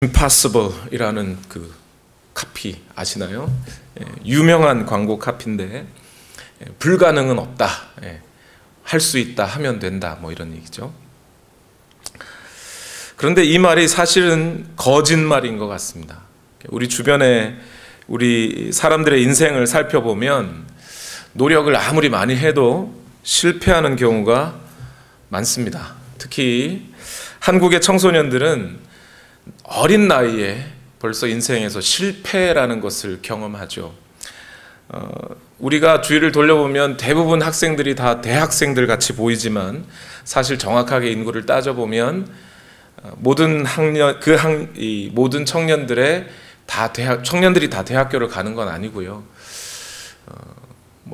Impossible이라는 그 카피 아시나요? 유명한 광고 카피인데 불가능은 없다, 할 수 있다, 하면 된다, 뭐 이런 얘기죠. 그런데 이 말이 사실은 거짓말인 것 같습니다. 우리 주변에 우리 사람들의 인생을 살펴보면 노력을 아무리 많이 해도 실패하는 경우가 많습니다. 특히 한국의 청소년들은 어린 나이에 벌써 인생에서 실패라는 것을 경험하죠. 우리가 주위를 돌려보면 대부분 학생들이 다 대학생들 같이 보이지만 사실 정확하게 인구를 따져보면 모든 모든 청년들이 다 대학교를 가는 건 아니고요.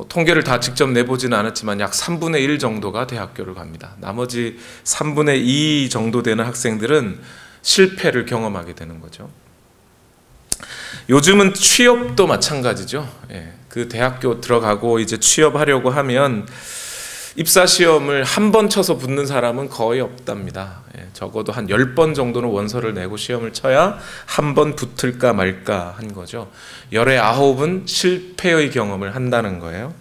통계를 다 직접 내보지는 않았지만 약 3분의 1 정도가 대학교를 갑니다. 나머지 3분의 2 정도 되는 학생들은 실패를 경험하게 되는 거죠. 요즘은 취업도 마찬가지죠. 그 대학교 들어가고 이제 취업하려고 하면 입사 시험을 한 번 쳐서 붙는 사람은 거의 없답니다. 적어도 한 10번 정도는 원서를 내고 시험을 쳐야 한 번 붙을까 말까 한 거죠. 열의 9은 실패의 경험을 한다는 거예요.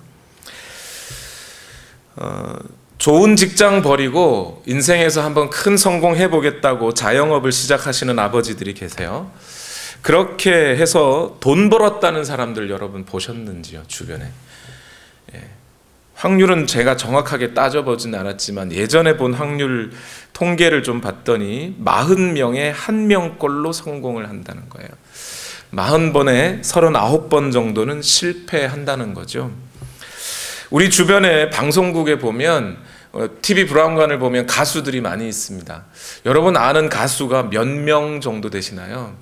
좋은 직장 버리고 인생에서 한번 큰 성공해 보겠다고 자영업을 시작하시는 아버지들이 계세요. 그렇게 해서 돈 벌었다는 사람들 여러분 보셨는지요? 주변에. 확률은 제가 정확하게 따져보진 않았지만 예전에 본 확률 통계를 좀 봤더니 40명에 1명꼴로 성공을 한다는 거예요. 40번에 39번 정도는 실패한다는 거죠. 우리 주변에 방송국에 보면 TV 브라운관을 보면 가수들이 많이 있습니다. 여러분 아는 가수가 몇 명 정도 되시나요?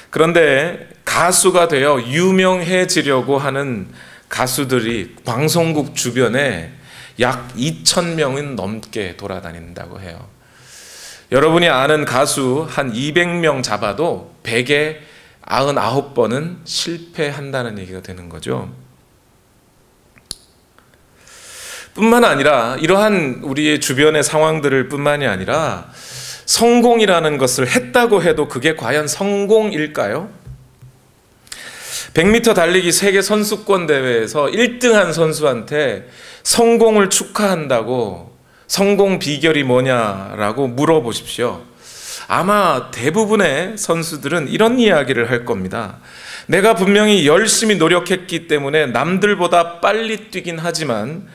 그런데 가수가 되어 유명해지려고 하는 가수들이 방송국 주변에 약 2,000명은 넘게 돌아다닌다고 해요. 여러분이 아는 가수 한 200명 잡아도 100에 99번은 실패한다는 얘기가 되는 거죠. 뿐만 아니라 이러한 우리의 주변의 상황들을 뿐만이 아니라 성공이라는 것을 했다고 해도 그게 과연 성공일까요? 100m 달리기 세계 선수권 대회에서 1등한 선수한테 성공을 축하한다고 성공 비결이 뭐냐라고 물어보십시오. 아마 대부분의 선수들은 이런 이야기를 할 겁니다. 내가 분명히 열심히 노력했기 때문에 남들보다 빨리 뛰긴 하지만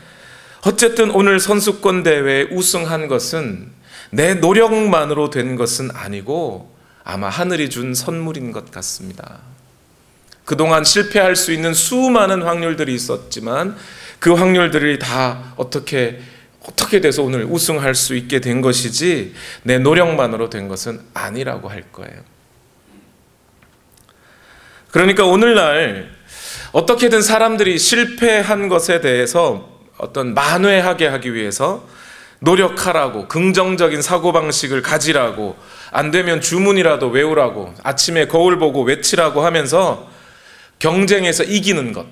어쨌든 오늘 선수권 대회에 우승한 것은 내 노력만으로 된 것은 아니고 아마 하늘이 준 선물인 것 같습니다. 그동안 실패할 수 있는 수많은 확률들이 있었지만 그 확률들이 다 어떻게 돼서 오늘 우승할 수 있게 된 것이지 내 노력만으로 된 것은 아니라고 할 거예요. 그러니까 오늘날 어떻게든 사람들이 실패한 것에 대해서 어떤 만회하게 하기 위해서 노력하라고, 긍정적인 사고방식을 가지라고, 안 되면 주문이라도 외우라고, 아침에 거울 보고 외치라고 하면서 경쟁에서 이기는 것,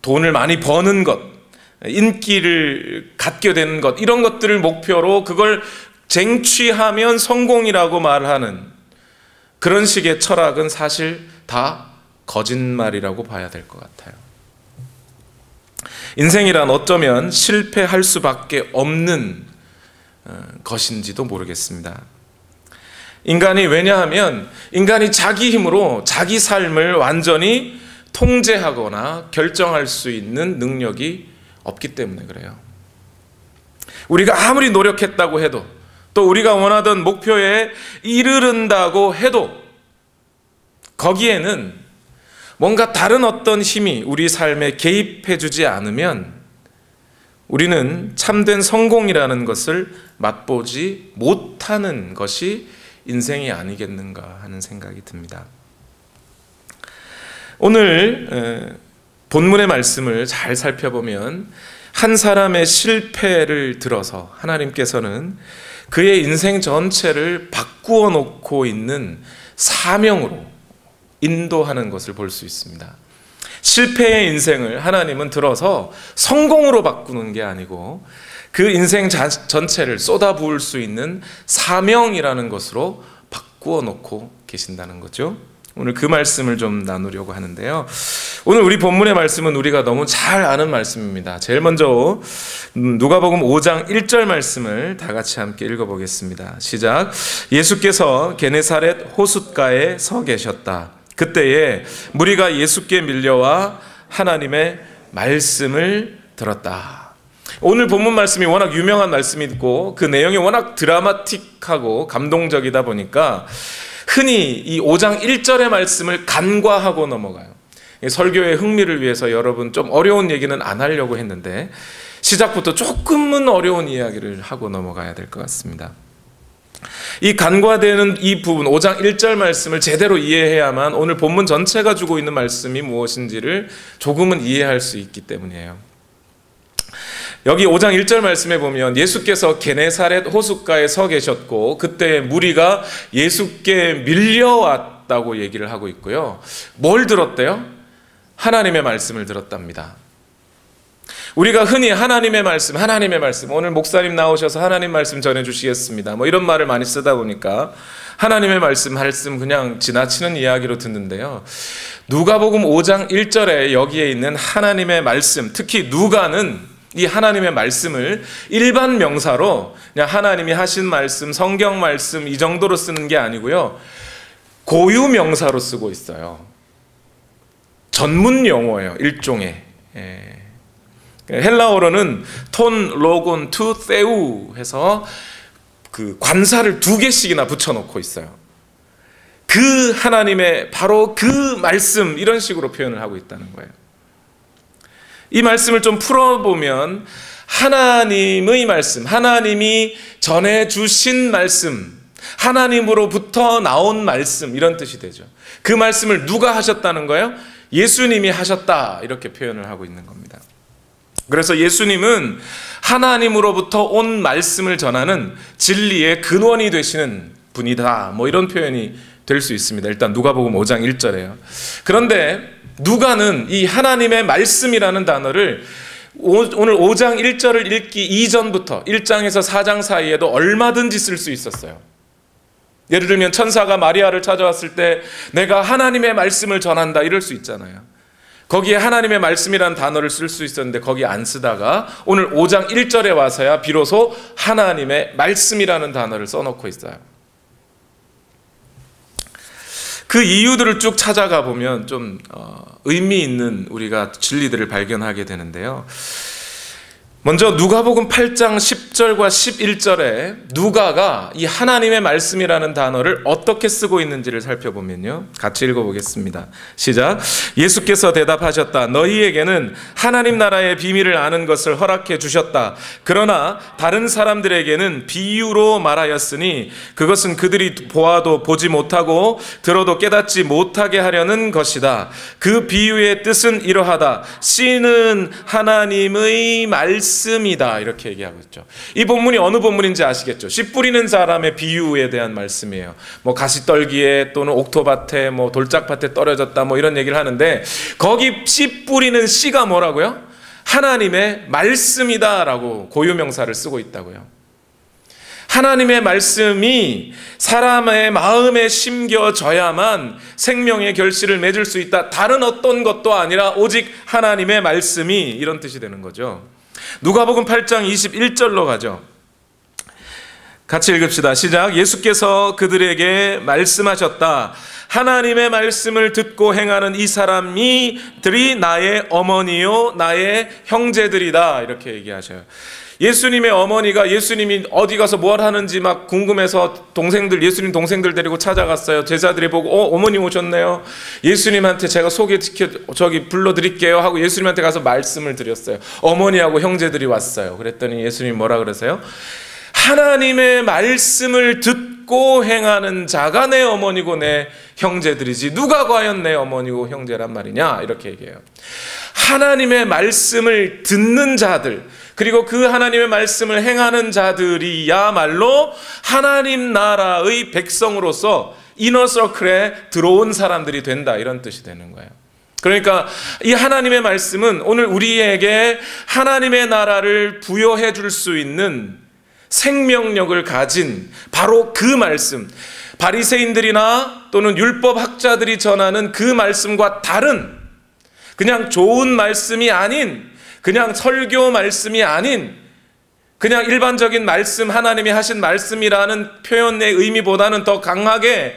돈을 많이 버는 것, 인기를 갖게 되는 것, 이런 것들을 목표로 그걸 쟁취하면 성공이라고 말하는 그런 식의 철학은 사실 다 거짓말이라고 봐야 될 것 같아요. 인생이란 어쩌면 실패할 수밖에 없는 것인지도 모르겠습니다. 왜냐하면 인간이 자기 힘으로 자기 삶을 완전히 통제하거나 결정할 수 있는 능력이 없기 때문에 그래요. 우리가 아무리 노력했다고 해도 또 우리가 원하던 목표에 이르른다고 해도 거기에는 뭔가 다른 어떤 힘이 우리 삶에 개입해주지 않으면 우리는 참된 성공이라는 것을 맛보지 못하는 것이 인생이 아니겠는가 하는 생각이 듭니다. 오늘 본문의 말씀을 잘 살펴보면 한 사람의 실패를 들어서 하나님께서는 그의 인생 전체를 바꾸어 놓고 있는 사명으로 인도하는 것을 볼 수 있습니다. 실패의 인생을 하나님은 들어서 성공으로 바꾸는 게 아니고 그 인생 전체를 쏟아부을 수 있는 사명이라는 것으로 바꾸어 놓고 계신다는 거죠. 오늘 그 말씀을 좀 나누려고 하는데요. 오늘 우리 본문의 말씀은 우리가 너무 잘 아는 말씀입니다. 제일 먼저 누가복음 5장 1절 말씀을 다 같이 함께 읽어보겠습니다. 시작. 예수께서 게네사렛 호숫가에 서 계셨다. 그때에 무리가 예수께 밀려와 하나님의 말씀을 들었다. 오늘 본문 말씀이 워낙 유명한 말씀이고 그 내용이 워낙 드라마틱하고 감동적이다 보니까 흔히 이 5장 1절의 말씀을 간과하고 넘어가요. 설교의 흥미를 위해서 여러분 좀 어려운 얘기는 안 하려고 했는데 시작부터 조금은 어려운 이야기를 하고 넘어가야 될 것 같습니다. 이 간과되는 이 부분 5장 1절 말씀을 제대로 이해해야만 오늘 본문 전체가 주고 있는 말씀이 무엇인지를 조금은 이해할 수 있기 때문이에요. 여기 5장 1절 말씀에 보면 예수께서 게네사렛 호숫가에 서 계셨고 그때 무리가 예수께 밀려왔다고 얘기를 하고 있고요. 뭘 들었대요? 하나님의 말씀을 들었답니다. 우리가 흔히 하나님의 말씀 오늘 목사님 나오셔서 하나님 말씀 전해주시겠습니다 뭐 이런 말을 많이 쓰다 보니까 하나님의 말씀 그냥 지나치는 이야기로 듣는데요. 누가복음 5장 1절에 여기에 있는 하나님의 말씀, 특히 누가는 이 하나님의 말씀을 일반 명사로 그냥 하나님이 하신 말씀, 성경 말씀 이 정도로 쓰는 게 아니고요. 고유 명사로 쓰고 있어요. 전문 용어예요. 일종의. 헬라어로는 톤, 로곤, 투, 세우 해서 그 관사를 2개씩이나 붙여놓고 있어요. 그 하나님의 바로 그 말씀 이런 식으로 표현을 하고 있다는 거예요. 이 말씀을 좀 풀어보면 하나님의 말씀, 하나님이 전해주신 말씀, 하나님으로부터 나온 말씀 이런 뜻이 되죠. 그 말씀을 누가 하셨다는 거예요? 예수님이 하셨다 이렇게 표현을 하고 있는 겁니다. 그래서 예수님은 하나님으로부터 온 말씀을 전하는 진리의 근원이 되시는 분이다 뭐 이런 표현이 될 수 있습니다. 일단 누가복음 5장 1절에요. 그런데 누가는 이 하나님의 말씀이라는 단어를 오늘 5장 1절을 읽기 이전부터 1장에서 4장 사이에도 얼마든지 쓸 수 있었어요. 예를 들면 천사가 마리아를 찾아왔을 때 내가 하나님의 말씀을 전한다 이럴 수 있잖아요. 거기에 하나님의 말씀이라는 단어를 쓸 수 있었는데 거기 안 쓰다가 오늘 5장 1절에 와서야 비로소 하나님의 말씀이라는 단어를 써놓고 있어요. 그 이유들을 쭉 찾아가 보면 좀 의미 있는 우리가 진리들을 발견하게 되는데요. 먼저 누가복음 8장 10절과 11절에 누가가 이 하나님의 말씀이라는 단어를 어떻게 쓰고 있는지를 살펴보면요. 같이 읽어보겠습니다. 시작. 예수께서 대답하셨다. 너희에게는 하나님 나라의 비밀을 아는 것을 허락해 주셨다. 그러나 다른 사람들에게는 비유로 말하였으니 그것은 그들이 보아도 보지 못하고 들어도 깨닫지 못하게 하려는 것이다. 그 비유의 뜻은 이러하다. 씨는 하나님의 말씀이다. 이렇게 얘기하고 있죠. 이 본문이 어느 본문인지 아시겠죠? 씨 뿌리는 사람의 비유에 대한 말씀이에요. 뭐 가시떨기에 또는 옥토밭에 뭐 돌짝밭에 떨어졌다 뭐 이런 얘기를 하는데 거기 씨 뿌리는 씨가 뭐라고요? 하나님의 말씀이다라고 고유명사를 쓰고 있다고요. 하나님의 말씀이 사람의 마음에 심겨져야만 생명의 결실을 맺을 수 있다. 다른 어떤 것도 아니라 오직 하나님의 말씀이 이런 뜻이 되는 거죠. 누가복음 8장 21절로 가죠. 같이 읽읍시다. 시작. 예수께서 그들에게 말씀하셨다. 하나님의 말씀을 듣고 행하는 이 사람들이 나의 어머니요 나의 형제들이다. 이렇게 얘기하셔요. 예수님의 어머니가 예수님이 어디 가서 뭘 하는지 막 궁금해서 예수님 동생들 데리고 찾아갔어요. 제자들이 보고 어머니 오셨네요. 예수님한테 제가 소개시켜 불러드릴게요 하고 예수님한테 가서 말씀을 드렸어요. 어머니하고 형제들이 왔어요. 그랬더니 예수님 뭐라 그러세요? 하나님의 말씀을 듣고 행하는 자가 내 어머니고 내 형제들이지 누가 과연 내 어머니고 형제란 말이냐 이렇게 얘기해요. 하나님의 말씀을 듣는 자들 그리고 그 하나님의 말씀을 행하는 자들이야말로 하나님 나라의 백성으로서 이너서클에 들어온 사람들이 된다 이런 뜻이 되는 거예요. 그러니까 이 하나님의 말씀은 오늘 우리에게 하나님의 나라를 부여해 줄 수 있는 생명력을 가진 바로 그 말씀, 바리새인들이나 또는 율법학자들이 전하는 그 말씀과 다른, 그냥 좋은 말씀이 아닌, 그냥 설교 말씀이 아닌, 그냥 일반적인 말씀, 하나님이 하신 말씀이라는 표현의 의미보다는 더 강하게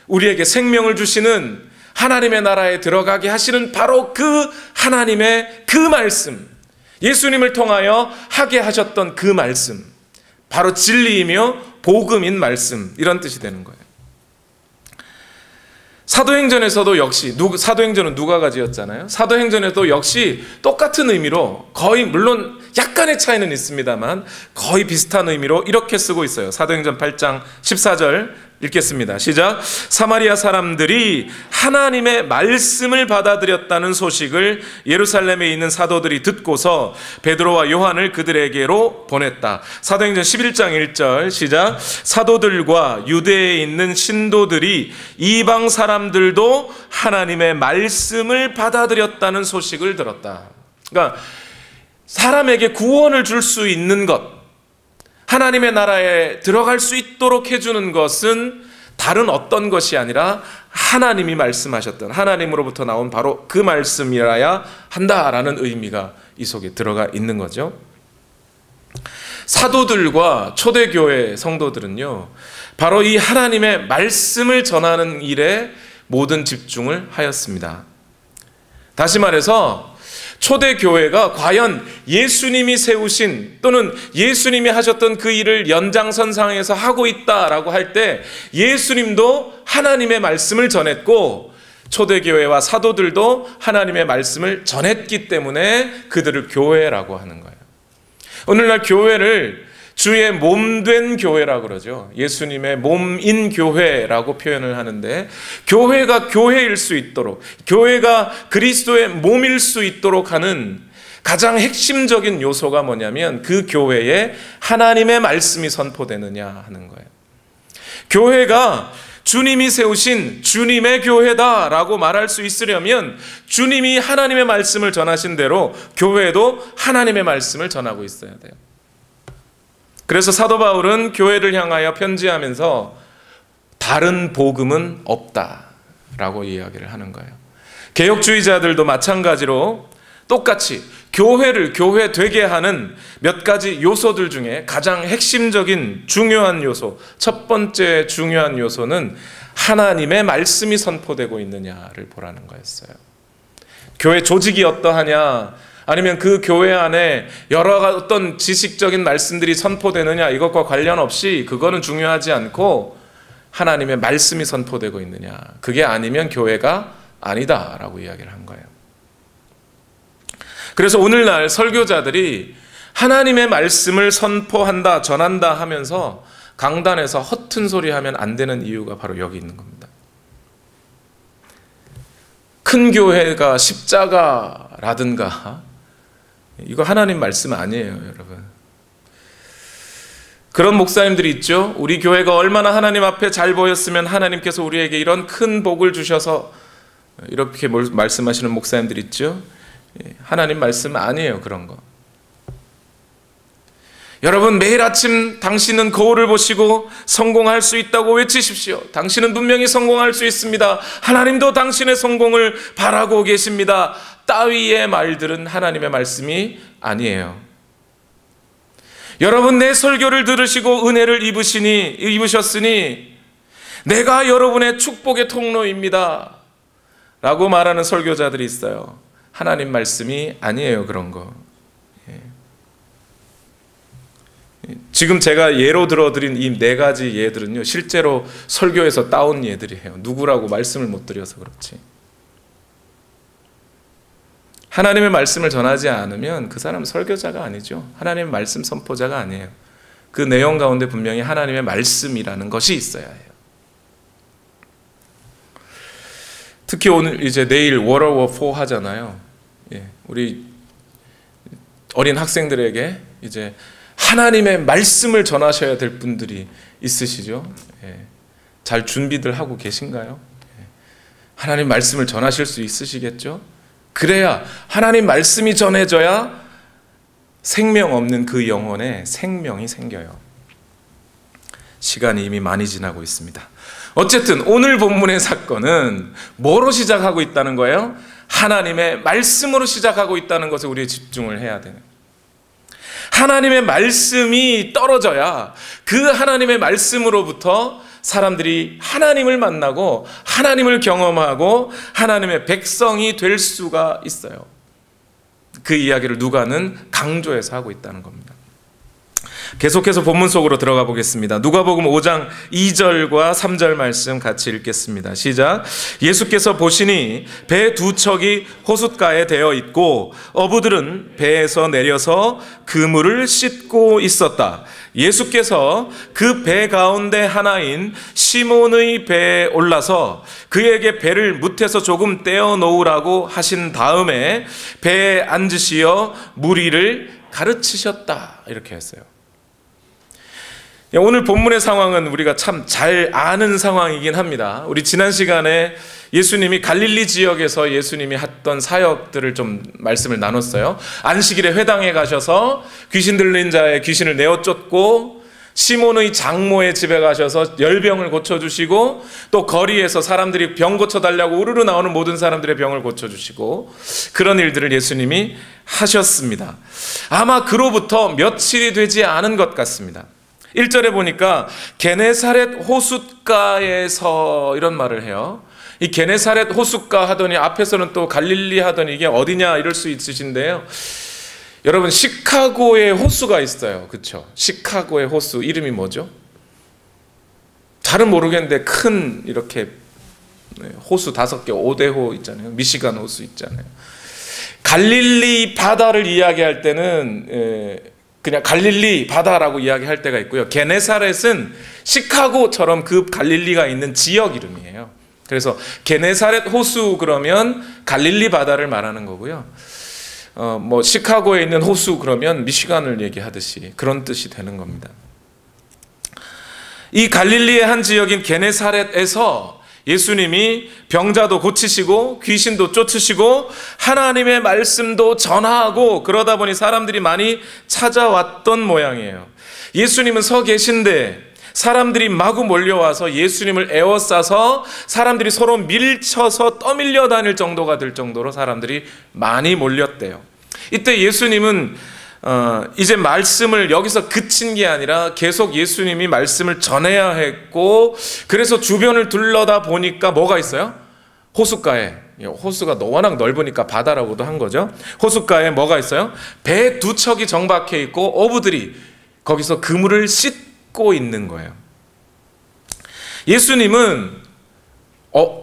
우리에게 생명을 주시는, 하나님의 나라에 들어가게 하시는 바로 그 하나님의 그 말씀, 예수님을 통하여 하게 하셨던 그 말씀, 바로 진리이며 복음인 말씀, 이런 뜻이 되는 거예요. 사도행전에서도 역시, 사도행전은 누가가 지었잖아요. 사도행전에도 역시 똑같은 의미로, 거의 물론 약간의 차이는 있습니다만 거의 비슷한 의미로 이렇게 쓰고 있어요. 사도행전 8장 14절 읽겠습니다. 시작. 사마리아 사람들이 하나님의 말씀을 받아들였다는 소식을 예루살렘에 있는 사도들이 듣고서 베드로와 요한을 그들에게로 보냈다. 사도행전 11장 1절 시작. 사도들과 유대에 있는 신도들이 이방 사람들도 하나님의 말씀을 받아들였다는 소식을 들었다. 그러니까 사람에게 구원을 줄 수 있는 것, 하나님의 나라에 들어갈 수 있도록 해주는 것은 다른 어떤 것이 아니라 하나님이 말씀하셨던, 하나님으로부터 나온 바로 그 말씀이라야 한다라는 의미가 이 속에 들어가 있는 거죠. 사도들과 초대교회 성도들은요, 바로 이 하나님의 말씀을 전하는 일에 모든 집중을 하였습니다. 다시 말해서 초대교회가 과연 예수님이 세우신 또는 예수님이 하셨던 그 일을 연장선상에서 하고 있다라고 할 때 예수님도 하나님의 말씀을 전했고 초대교회와 사도들도 하나님의 말씀을 전했기 때문에 그들을 교회라고 하는 거예요. 오늘날 교회를 주의 몸된 교회라고 그러죠. 예수님의 몸인 교회라고 표현을 하는데, 교회가 교회일 수 있도록, 교회가 그리스도의 몸일 수 있도록 하는 가장 핵심적인 요소가 뭐냐면 그 교회에 하나님의 말씀이 선포되느냐 하는 거예요. 교회가 주님이 세우신 주님의 교회다라고 말할 수 있으려면 주님이 하나님의 말씀을 전하신 대로 교회도 하나님의 말씀을 전하고 있어야 돼요. 그래서 사도 바울은 교회를 향하여 편지하면서 다른 복음은 없다라고 이야기를 하는 거예요. 개혁주의자들도 마찬가지로 똑같이 교회를 교회 되게 하는 몇 가지 요소들 중에 가장 핵심적인 중요한 요소, 첫 번째 중요한 요소는 하나님의 말씀이 선포되고 있느냐를 보라는 거였어요. 교회 조직이 어떠하냐, 아니면 그 교회 안에 여러 어떤 지식적인 말씀들이 선포되느냐, 이것과 관련 없이 그거는 중요하지 않고 하나님의 말씀이 선포되고 있느냐, 그게 아니면 교회가 아니다라고 이야기를 한 거예요. 그래서 오늘날 설교자들이 하나님의 말씀을 선포한다, 전한다 하면서 강단에서 허튼 소리 하면 안 되는 이유가 바로 여기 있는 겁니다. 큰 교회가 십자가라든가, 이거 하나님 말씀 아니에요, 여러분. 그런 목사님들이 있죠. 우리 교회가 얼마나 하나님 앞에 잘 보였으면 하나님께서 우리에게 이런 큰 복을 주셔서, 이렇게 말씀하시는 목사님들 있죠. 하나님 말씀 아니에요, 그런 거. 여러분, 매일 아침 당신은 거울을 보시고 성공할 수 있다고 외치십시오. 당신은 분명히 성공할 수 있습니다. 하나님도 당신의 성공을 바라고 계십니다. 따위의 말들은 하나님의 말씀이 아니에요. 여러분, 내 설교를 들으시고 은혜를 입으셨으니 내가 여러분의 축복의 통로입니다 라고 말하는 설교자들이 있어요. 하나님 말씀이 아니에요, 그런 거. 지금 제가 예로 들어드린 이 네 가지 예들은요, 실제로 설교에서 따온 예들이에요. 누구라고 말씀을 못 드려서 그렇지. 하나님의 말씀을 전하지 않으면 그 사람은 설교자가 아니죠. 하나님의 말씀 선포자가 아니에요. 그 내용 가운데 분명히 하나님의 말씀이라는 것이 있어야 해요. 특히 오늘 이제 내일 월어워 4 하잖아요. 우리 어린 학생들에게 이제 하나님의 말씀을 전하셔야 될 분들이 있으시죠. 잘 준비들 하고 계신가요? 하나님 말씀을 전하실 수 있으시겠죠? 그래야 하나님 말씀이 전해져야 생명 없는 그 영혼에 생명이 생겨요. 시간이 이미 많이 지나고 있습니다. 어쨌든 오늘 본문의 사건은 뭐로 시작하고 있다는 거예요? 하나님의 말씀으로 시작하고 있다는 것에 우리 집중을 해야 되는. 하나님의 말씀이 떨어져야 그 하나님의 말씀으로부터 사람들이 하나님을 만나고 하나님을 경험하고 하나님의 백성이 될 수가 있어요. 그 이야기를 누가는 강조해서 하고 있다는 겁니다. 계속해서 본문 속으로 들어가 보겠습니다. 누가복음 5장 2절과 3절 말씀 같이 읽겠습니다. 시작. 예수께서 보시니 배 두 척이 호숫가에 대어 있고 어부들은 배에서 내려서 그물을 씻고 있었다. 예수께서 그 배 가운데 하나인 시몬의 배에 올라서 그에게 배를 무태서 조금 떼어 놓으라고 하신 다음에 배에 앉으시어 무리를 가르치셨다. 이렇게 했어요. 오늘 본문의 상황은 우리가 참 잘 아는 상황이긴 합니다. 우리 지난 시간에 예수님이 갈릴리 지역에서 예수님이 했던 사역들을 좀 말씀을 나눴어요. 안식일에 회당에 가셔서 귀신 들린 자의 귀신을 내어 쫓고, 시몬의 장모의 집에 가셔서 열병을 고쳐주시고, 또 거리에서 사람들이 병 고쳐달라고 우르르 나오는 모든 사람들의 병을 고쳐주시고, 그런 일들을 예수님이 하셨습니다. 아마 그로부터 며칠이 되지 않은 것 같습니다. 1절에 보니까 게네사렛 호숫가에서 이런 말을 해요. 이 게네사렛 호숫가 하더니 앞에서는 또 갈릴리 하더니 이게 어디냐 이럴 수 있으신데요. 여러분, 시카고에 호수가 있어요. 그렇죠? 시카고의 호수 이름이 뭐죠? 잘은 모르겠는데 큰 이렇게 호수 5개, 5대호 있잖아요. 미시간 호수 있잖아요. 갈릴리 바다를 이야기할 때는 그냥 갈릴리 바다라고 이야기할 때가 있고요. 게네사렛은 시카고처럼 그 갈릴리가 있는 지역 이름이에요. 그래서 게네사렛 호수 그러면 갈릴리 바다를 말하는 거고요. 뭐 시카고에 있는 호수 그러면 미시간을 얘기하듯이 그런 뜻이 되는 겁니다. 이 갈릴리의 한 지역인 게네사렛에서 예수님이 병자도 고치시고 귀신도 쫓으시고 하나님의 말씀도 전하고 그러다 보니 사람들이 많이 찾아왔던 모양이에요. 예수님은 서 계신데 사람들이 마구 몰려와서 예수님을 에워싸서 사람들이 서로 밀쳐서 떠밀려 다닐 정도가 될 정도로 사람들이 많이 몰렸대요. 이때 예수님은 이제 말씀을 여기서 그친 게 아니라 계속 예수님이 말씀을 전해야 했고, 그래서 주변을 둘러다 보니까 뭐가 있어요? 호숫가에, 호수가 워낙 넓으니까 바다라고도 한 거죠. 호숫가에 뭐가 있어요? 배 두 척이 정박해 있고 어부들이 거기서 그물을 씻고 있는 거예요. 예수님은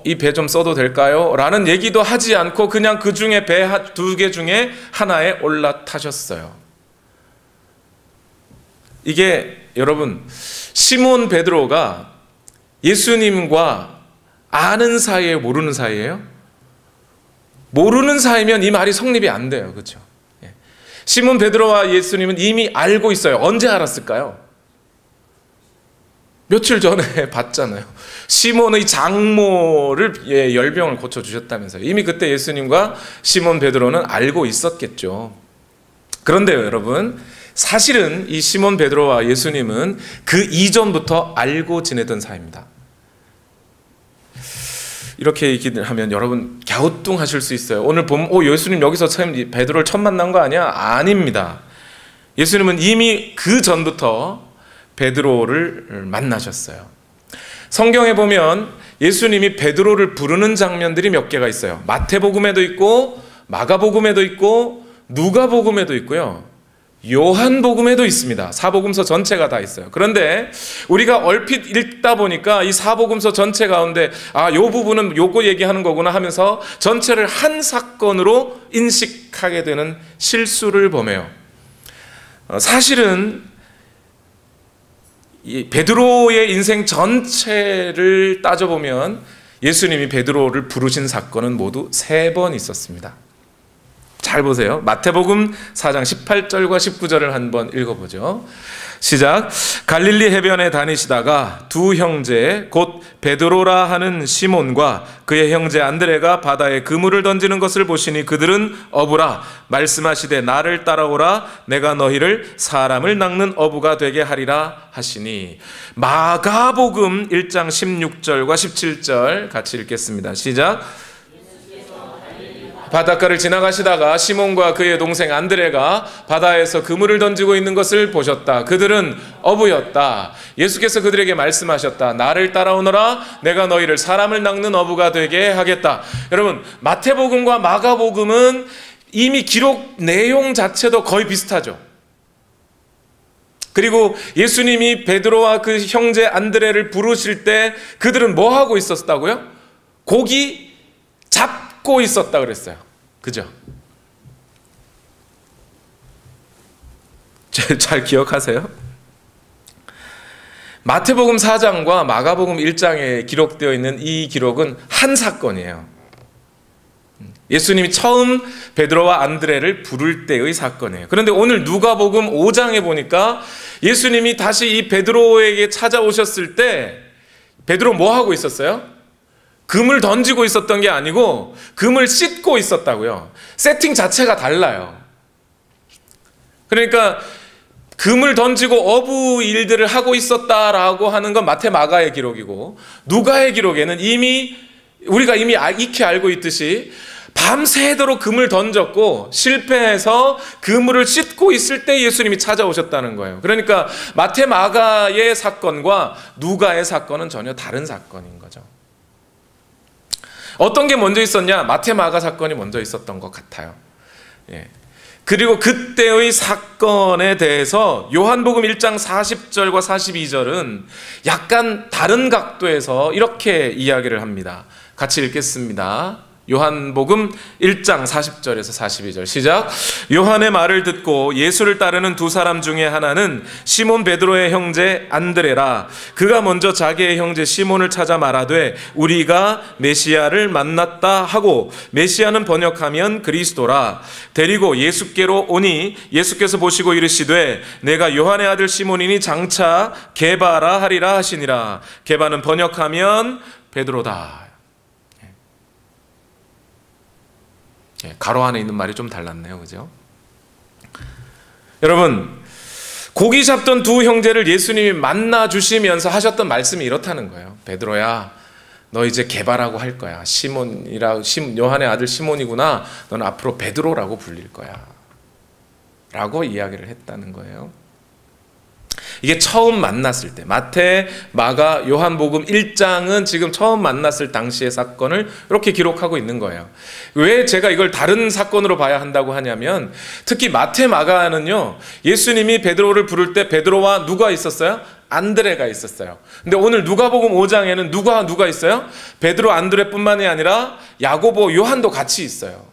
이 배 좀 써도 될까요? 라는 얘기도 하지 않고 그냥 그 중에 배 2개 중에 하나에 올라타셨어요. 이게 여러분, 시몬 베드로가 예수님과 아는 사이에 모르는 사이예요? 모르는 사이면 이 말이 성립이 안 돼요. 그렇죠? 시몬 베드로와 예수님은 이미 알고 있어요. 언제 알았을까요? 며칠 전에 봤잖아요. 시몬의 장모를 열병을 고쳐주셨다면서요. 이미 그때 예수님과 시몬 베드로는 알고 있었겠죠. 그런데요, 여러분, 사실은 이 시몬 베드로와 예수님은 그 이전부터 알고 지내던 사이입니다. 이렇게 얘기를 하면 여러분 갸우뚱하실 수 있어요. 오늘 보면 예수님 여기서 참 베드로를 처음 만난 거 아니야? 아닙니다. 예수님은 이미 그 전부터 베드로를 만나셨어요. 성경에 보면 예수님이 베드로를 부르는 장면들이 몇 개가 있어요. 마태복음에도 있고 마가복음에도 있고 누가복음에도 있고요. 요한복음에도 있습니다. 사복음서 전체가 다 있어요. 그런데 우리가 얼핏 읽다 보니까 이 사복음서 전체 가운데 요 부분은 요거 얘기하는 거구나 하면서 전체를 한 사건으로 인식하게 되는 실수를 범해요. 사실은 이 베드로의 인생 전체를 따져보면 예수님이 베드로를 부르신 사건은 모두 3번 있었습니다. 잘 보세요. 마태복음 4장 18절과 19절을 한번 읽어보죠. 시작. 갈릴리 해변에 다니시다가 두 형제 곧 베드로라 하는 시몬과 그의 형제 안드레가 바다에 그물을 던지는 것을 보시니 그들은 어부라 말씀하시되 나를 따라오라 내가 너희를 사람을 낚는 어부가 되게 하리라 하시니. 마가복음 1장 16절과 17절 같이 읽겠습니다. 시작. 바닷가를 지나가시다가 시몬과 그의 동생 안드레가 바다에서 그물을 던지고 있는 것을 보셨다. 그들은 어부였다. 예수께서 그들에게 말씀하셨다. 나를 따라오너라 내가 너희를 사람을 낚는 어부가 되게 하겠다. 여러분, 마태복음과 마가복음은 이미 기록 내용 자체도 거의 비슷하죠. 그리고 예수님이 베드로와 그 형제 안드레를 부르실 때 그들은 뭐 하고 있었다고요? 고기 잡고 있었다 그랬어요. 그죠? 잘 기억하세요? 마태복음 4장과 마가복음 1장에 기록되어 있는 이 기록은 한 사건이에요. 예수님이 처음 베드로와 안드레를 부를 때의 사건이에요. 그런데 오늘 누가복음 5장에 보니까 예수님이 다시 이 베드로에게 찾아오셨을 때 베드로 뭐 하고 있었어요? 금을 던지고 있었던 게 아니고 금을 씻고 있었다고요. 세팅 자체가 달라요. 그러니까 금을 던지고 어부 일들을 하고 있었다라고 하는 건 마태 마가의 기록이고, 누가의 기록에는 우리가 이미 익히 알고 있듯이 밤새도록 금을 던졌고 실패해서 그물을 씻고 있을 때 예수님이 찾아오셨다는 거예요. 그러니까 마태 마가의 사건과 누가의 사건은 전혀 다른 사건인 거죠. 어떤 게 먼저 있었냐? 마태 마가 사건이 먼저 있었던 것 같아요. 예. 그리고 그때의 사건에 대해서 요한복음 1장 40절과 42절은 약간 다른 각도에서 이렇게 이야기를 합니다. 같이 읽겠습니다. 요한복음 1장 40절에서 42절 시작. 요한의 말을 듣고 예수를 따르는 두 사람 중에 하나는 시몬 베드로의 형제 안드레라. 그가 먼저 자기의 형제 시몬을 찾아 말하되 우리가 메시아를 만났다 하고, 메시아는 번역하면 그리스도라. 데리고 예수께로 오니 예수께서 보시고 이르시되 내가 요한의 아들 시몬이니 장차 게바라 하리라 하시니라. 게바는 번역하면 베드로다. 가로 안에 있는 말이 좀 달랐네요. 그죠? 여러분, 고기 잡던 두 형제를 예수님이 만나 주시면서 하셨던 말씀이 이렇다는 거예요. 베드로야, 너 이제 게바라고 할 거야. 요한의 아들 시몬이구나. 너는 앞으로 베드로라고 불릴 거야. 라고 이야기를 했다는 거예요. 이게 처음 만났을 때, 마태, 마가, 요한복음 1장은 지금 처음 만났을 당시의 사건을 이렇게 기록하고 있는 거예요. 왜 제가 이걸 다른 사건으로 봐야 한다고 하냐면, 특히 마태, 마가는요, 예수님이 베드로를 부를 때 베드로와 누가 있었어요? 안드레가 있었어요. 근데 오늘 누가복음 5장에는 누가 있어요? 베드로, 안드레뿐만이 아니라 야고보, 요한도 같이 있어요.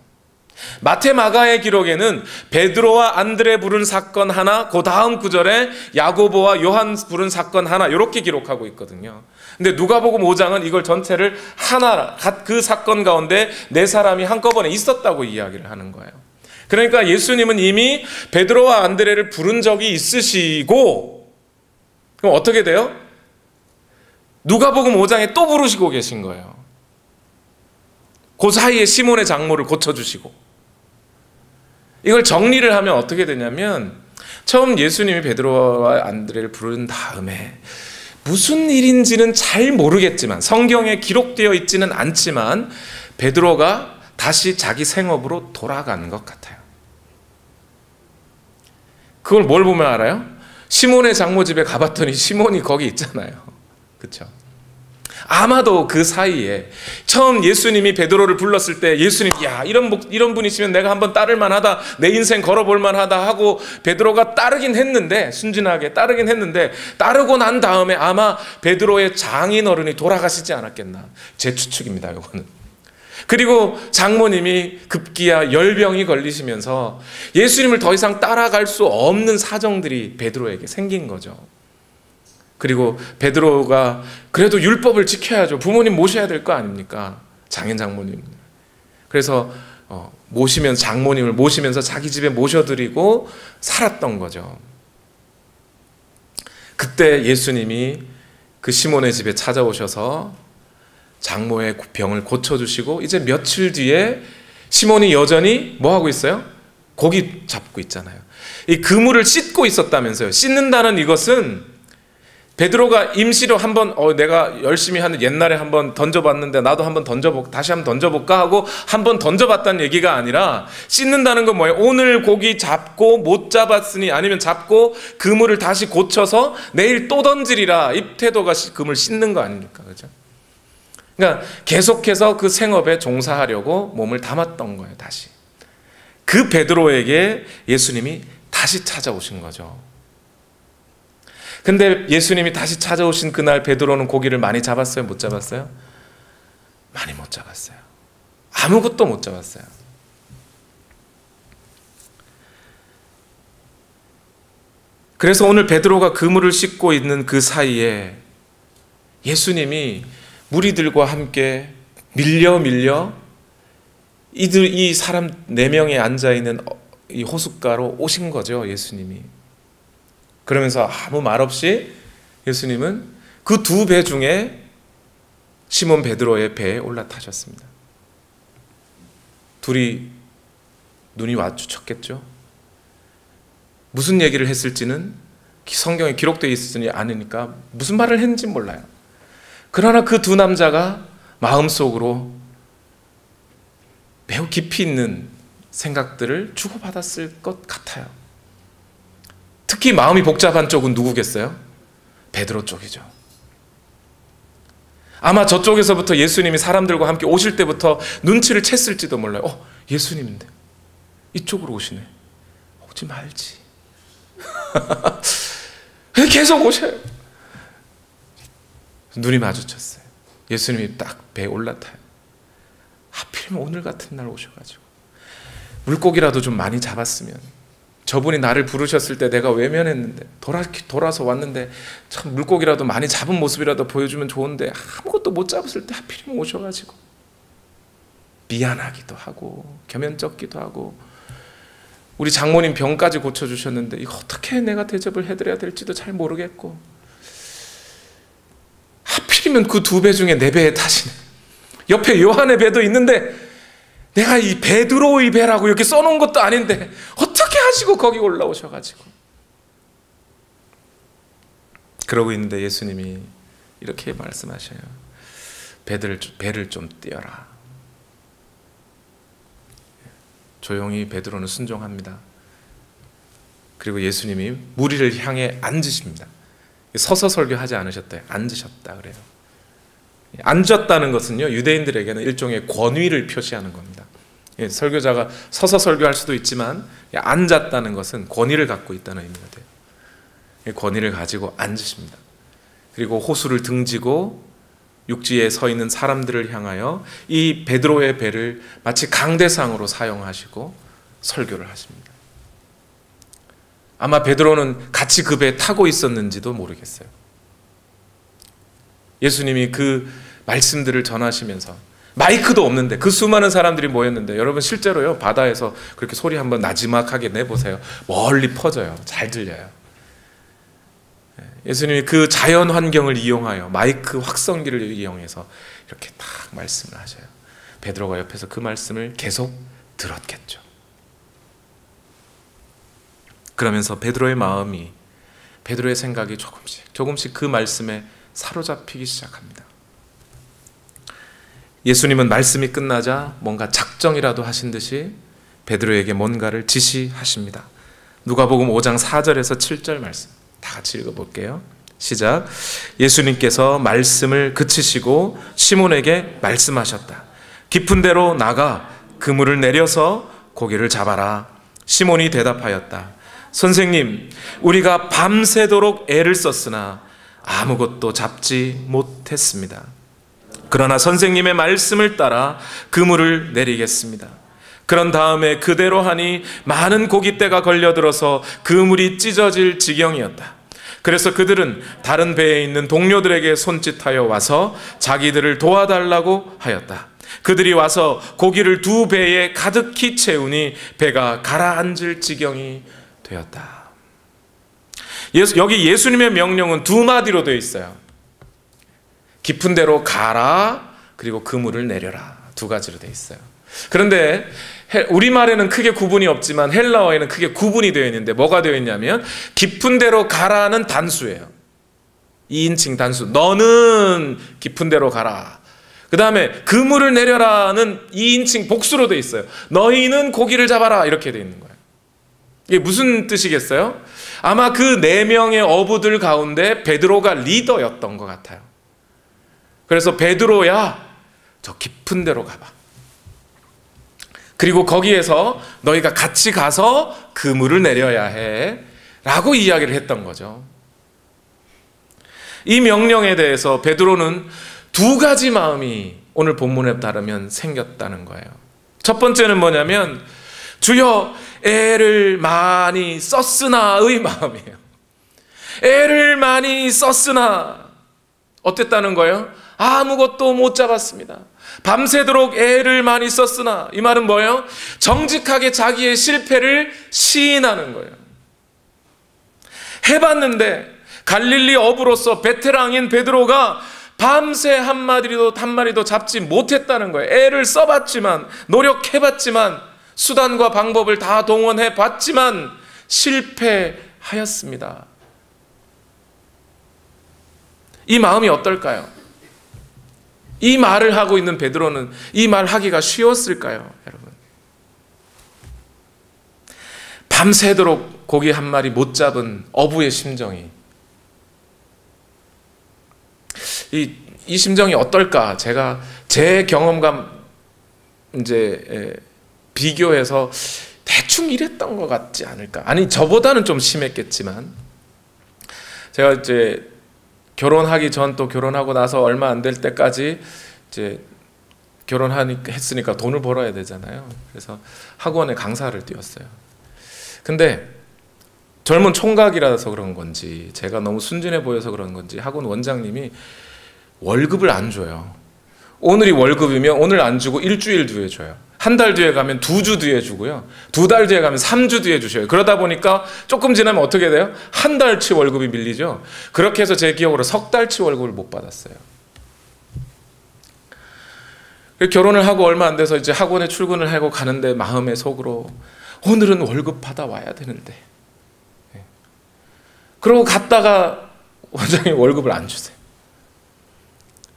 마태 마가의 기록에는 베드로와 안드레 부른 사건 하나, 그 다음 구절에 야고보와 요한 부른 사건 하나, 이렇게 기록하고 있거든요. 근데 누가복음 5장은 이걸 전체를 하나, 그 사건 가운데 네 사람이 한꺼번에 있었다고 이야기를 하는 거예요. 그러니까 예수님은 이미 베드로와 안드레를 부른 적이 있으시고, 그럼 어떻게 돼요? 누가복음 5장에 또 부르시고 계신 거예요. 그 사이에 시몬의 장모를 고쳐주시고. 이걸 정리를 하면 어떻게 되냐면, 처음 예수님이 베드로와 안드레를 부른 다음에 무슨 일인지는 잘 모르겠지만, 성경에 기록되어 있지는 않지만 베드로가 다시 자기 생업으로 돌아가는 것 같아요. 그걸 뭘 보면 알아요? 시몬의 장모 집에 가봤더니 시몬이 거기 있잖아요. 그렇죠? 아마도 그 사이에 처음 예수님이 베드로를 불렀을 때 예수님, 야, 이런 분이시면 내가 한번 따를 만하다, 내 인생 걸어볼 만하다 하고 베드로가 따르긴 했는데, 순진하게 따르긴 했는데, 따르고 난 다음에 아마 베드로의 장인어른이 돌아가시지 않았겠나, 제 추측입니다. 이거는. 그리고 장모님이 급기야 열병이 걸리시면서 예수님을 더 이상 따라갈 수 없는 사정들이 베드로에게 생긴 거죠. 그리고 베드로가 그래도 율법을 지켜야죠. 부모님 모셔야 될 거 아닙니까? 장인 장모님. 그래서 장모님을 모시면서 자기 집에 모셔드리고 살았던 거죠. 그때 예수님이 그 시몬의 집에 찾아오셔서 장모의 병을 고쳐주시고, 이제 며칠 뒤에 시몬이 여전히 뭐 하고 있어요? 고기 잡고 있잖아요. 이 그물을 씻고 있었다면서요. 씻는다는 이것은 베드로가 임시로 한번 내가 열심히 하는 옛날에 한번 던져봤는데 나도 한번 다시 한번 던져볼까 하고 한번 던져봤다는 얘기가 아니라, 씻는다는 건 뭐예요? 오늘 고기 잡고 못 잡았으니, 아니면 잡고 그물을 다시 고쳐서 내일 또 던지리라, 이 태도가 그물 씻는 거 아닙니까? 그죠? 그러니까 계속해서 그 생업에 종사하려고 몸을 담았던 거예요. 다시 그 베드로에게 예수님이 다시 찾아오신 거죠. 근데 예수님이 다시 찾아오신 그날 베드로는 고기를 많이 잡았어요? 못 잡았어요? 많이 못 잡았어요. 아무것도 못 잡았어요. 그래서 오늘 베드로가 그물을 씻고 있는 그 사이에 예수님이 무리들과 함께 밀려 이 사람 4명이 앉아있는 이 호숫가로 오신 거죠. 예수님이. 그러면서 아무 말 없이 예수님은 그 2배 중에 시몬 베드로의 배에 올라타셨습니다. 둘이 눈이 마주쳤겠죠. 무슨 얘기를 했을지는 성경에 기록되어 있으니 않으니까 무슨 말을 했는지 몰라요. 그러나 그 2 남자가 마음속으로 매우 깊이 있는 생각들을 주고받았을 것 같아요. 특히 마음이 복잡한 쪽은 누구겠어요? 베드로 쪽이죠. 아마 저쪽에서부터 예수님이 사람들과 함께 오실 때부터 눈치를 챘을지도 몰라요. 예수님인데 이쪽으로 오시네. 오지 말지. 계속 오셔요. 눈이 마주쳤어요. 예수님이 딱 배에 올라타요. 하필이면 오늘 같은 날 오셔가지고 물고기라도 좀 많이 잡았으면, 저분이 나를 부르셨을 때 내가 외면했는데 돌아서 왔는데 참 물고기라도 많이 잡은 모습이라도 보여주면 좋은데 아무것도 못 잡았을 때 하필이면 오셔가지고 미안하기도 하고 겸연쩍기도 하고, 우리 장모님 병까지 고쳐주셨는데 이거 어떻게 내가 대접을 해드려야 될지도 잘 모르겠고, 하필이면 그 2배 중에 4배에 타시네. 옆에 요한의 배도 있는데 내가 이 베드로의 배라고 이렇게 써놓은 것도 아닌데 어떻게 하시고 거기 올라오셔가지고. 그러고 있는데 예수님이 이렇게 말씀하셔요. 배를 좀 띄어라. 조용히 베드로는 순종합니다. 그리고 예수님이 무리를 향해 앉으십니다. 서서 설교하지 않으셨대요. 앉으셨다 그래요. 앉았다는 것은요, 유대인들에게는 일종의 권위를 표시하는 겁니다. 설교자가 서서 설교할 수도 있지만 앉았다는 것은 권위를 갖고 있다는 의미가 돼요. 권위를 가지고 앉으십니다. 그리고 호수를 등지고 육지에 서 있는 사람들을 향하여 이 베드로의 배를 마치 강대상으로 사용하시고 설교를 하십니다. 아마 베드로는 같이 그 배에 타고 있었는지도 모르겠어요. 예수님이 그 말씀들을 전하시면서 마이크도 없는데 그 수많은 사람들이 모였는데, 여러분 실제로요 바다에서 그렇게 소리 한번 나지막하게 내보세요. 멀리 퍼져요. 잘 들려요. 예수님이 그 자연 환경을 이용하여 마이크 확성기를 이용해서 이렇게 딱 말씀을 하셔요. 베드로가 옆에서 그 말씀을 계속 들었겠죠. 그러면서 베드로의 마음이, 베드로의 생각이 조금씩 그 말씀에 사로잡히기 시작합니다. 예수님은 말씀이 끝나자 뭔가 작정이라도 하신 듯이 베드로에게 뭔가를 지시하십니다. 누가복음 5장 4절에서 7절 말씀 다 같이 읽어볼게요. 시작. 예수님께서 말씀을 그치시고 시몬에게 말씀하셨다. 깊은 데로 나가 그물을 내려서 고기를 잡아라. 시몬이 대답하였다. 선생님, 우리가 밤새도록 애를 썼으나 아무것도 잡지 못했습니다. 그러나 선생님의 말씀을 따라 그물을 내리겠습니다. 그런 다음에 그대로 하니 많은 고깃대가 걸려들어서 그물이 찢어질 지경이었다. 그래서 그들은 다른 배에 있는 동료들에게 손짓하여 와서 자기들을 도와달라고 하였다. 그들이 와서 고기를 2배에 가득히 채우니 배가 가라앉을 지경이 되었다. 여기 예수님의 명령은 2마디로 되어 있어요. 깊은 데로 가라, 그리고 그물을 내려라. 2가지로 되어 있어요. 그런데 우리말에는 크게 구분이 없지만 헬라어에는 크게 구분이 되어 있는데 뭐가 되어 있냐면 깊은 데로 가라는 단수예요. 2인칭 단수. 너는 깊은 데로 가라. 그 다음에 그물을 내려라는 2인칭 복수로 되어 있어요. 너희는 고기를 잡아라. 이렇게 되어 있는 거예요. 이게 무슨 뜻이겠어요? 아마 그 4명의 어부들 가운데 베드로가 리더였던 것 같아요. 그래서 베드로야, 저 깊은 데로 가봐. 그리고 거기에서 너희가 같이 가서 그물을 내려야 해 라고 이야기를 했던 거죠. 이 명령에 대해서 베드로는 2가지 마음이 오늘 본문에 따르면 생겼다는 거예요. 첫 번째는 뭐냐면 주여 애를 많이 썼으나의 마음이에요. 애를 많이 썼으나 어땠다는 거예요? 아무것도 못 잡았습니다. 밤새도록 애를 많이 썼으나, 이 말은 뭐예요? 정직하게 자기의 실패를 시인하는 거예요. 해봤는데 갈릴리 어부로서 베테랑인 베드로가 밤새 한 마리도 잡지 못했다는 거예요. 애를 써봤지만, 노력해봤지만, 수단과 방법을 다 동원해봤지만 실패하였습니다. 이 마음이 어떨까요? 이 말을 하고 있는 베드로는 이 말 하기가 쉬웠을까요, 여러분? 밤새도록 고기 한 마리 못 잡은 어부의 심정이, 이 심정이 어떨까? 제가 제 경험과 이제 비교해서 대충 이랬던 것 같지 않을까? 아니, 저보다는 좀 심했겠지만, 제가 이제 결혼하기 전 또 결혼하고 나서 얼마 안 될 때까지 이제 했으니까 돈을 벌어야 되잖아요. 그래서 학원에 강사를 뛰었어요. 근데 젊은 총각이라서 그런 건지, 제가 너무 순진해 보여서 그런 건지 학원 원장님이 월급을 안 줘요. 오늘이 월급이면 오늘 안 주고 일주일 뒤에 줘요. 한 달 뒤에 가면 2주 뒤에 주고요. 2달 뒤에 가면 3주 뒤에 주셔요. 그러다 보니까 조금 지나면 어떻게 돼요? 한 달치 월급이 밀리죠. 그렇게 해서 제 기억으로 3달치 월급을 못 받았어요. 결혼을 하고 얼마 안 돼서 이제 학원에 출근을 하고 가는데 마음의 속으로 오늘은 월급 받아와야 되는데, 그러고 갔다가 원장님 월급을 안 주세요.